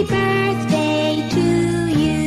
birthday to you.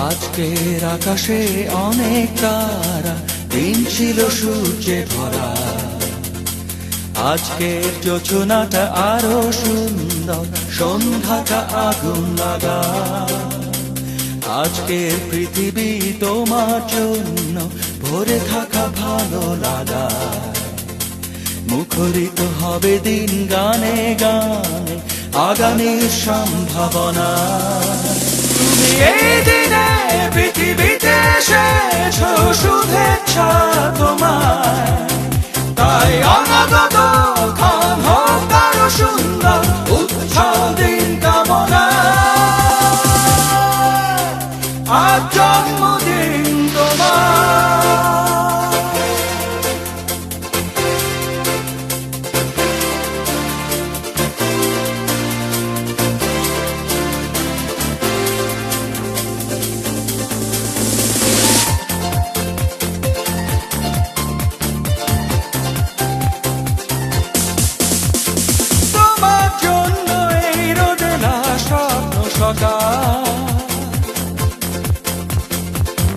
আজকের আকাশে অনেক তারা, দিন ছিল সূর্যে ভরা। আজকের যোজনাটা আরো সুন্দর, সন্ধ্যাটা আগুন লাগা। আজকের পৃথিবী তোমার জন্য ভরে থাকা ভালো লাগা। মুখরিত হবে দিন গানে গানে, আগামীর সম্ভাবনা। তুমি এই দিনে পৃথিবীতে এসেছো, শুভেচ্ছা তোমায়। তাই অনাগত ক্ষণ হোক আরো সুন্দর, উৎসব দিন কামনা। আজ জন্মদিন তোমার।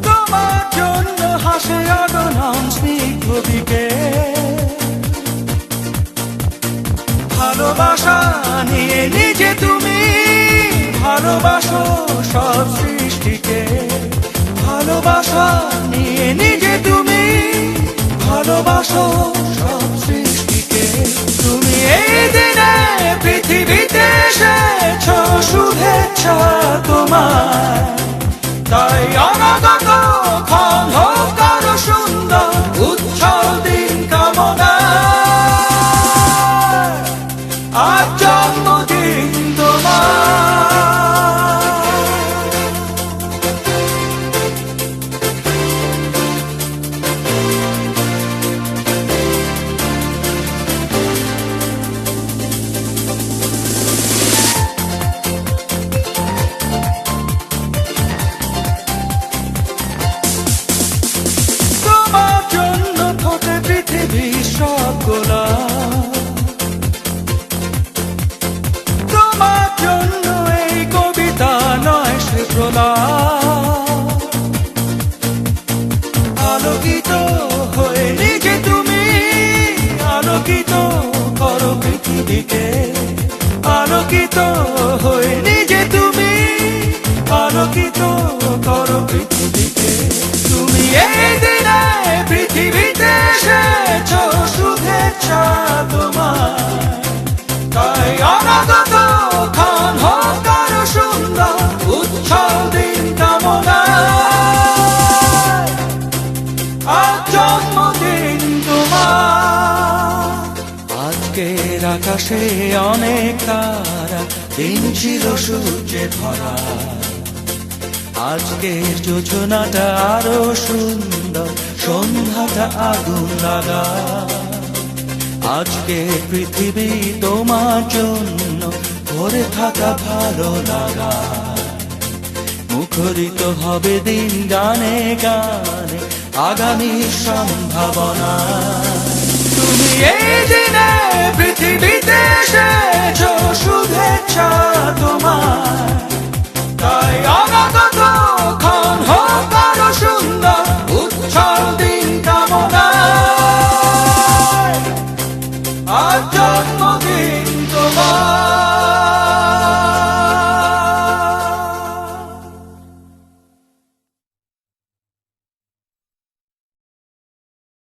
তোমার জন্য হাসে অগণন স্নিগ্ধ বিকেল। ভালোবাসা নিয়ে নিজে তুমি ভালোবাসো সব সৃষ্টিকে। ভালোবাসা নিয়ে নিজে তুমি ভালোবাসো সব সৃষ্টিকে। তুমি এই দিনে পৃথিবীতে এসেছো, শুভেচ্ছা তোমার। তাই অনাগত ক্ষণ হোক আরো সুন্দর, উৎসব দিন কামনা। আজ জন্মদিন তোমার। তোমার জন্য এই কবিতা নয় সে প্রলাপ। আলোকিত হয়ে নিজে তুমি আলোকিত করো পৃথিবীকে। আলোকিত হয়ে নিজে তুমি আলোকিত করো পৃথিবীকে। তুমি এই দিনে পৃথিবীতে এসেছো, শুভেচ্ছা তোমার। তাই অনাগত ক্ষণ হোক আরো সুন্দর, উৎসব দিন কামনা। আজ জন্মদিন তোমার। আজকের আকাশে অনেক তারা, দিন ছিল সূর্যে ভরা। আজকের যোজনাটা আরো সুন্দর, সন্ধ্যাটা আগুন লাগা। আজকে পৃথিবী তোমার জন্য ভরে থাকা ভালো লাগা। মুখরিত হবে দিন গানে গানে, আগামীর সম্ভাবনা। তুমি এই দিনে পৃথিবীতে এসেছো, শুভেচ্ছা তোমার।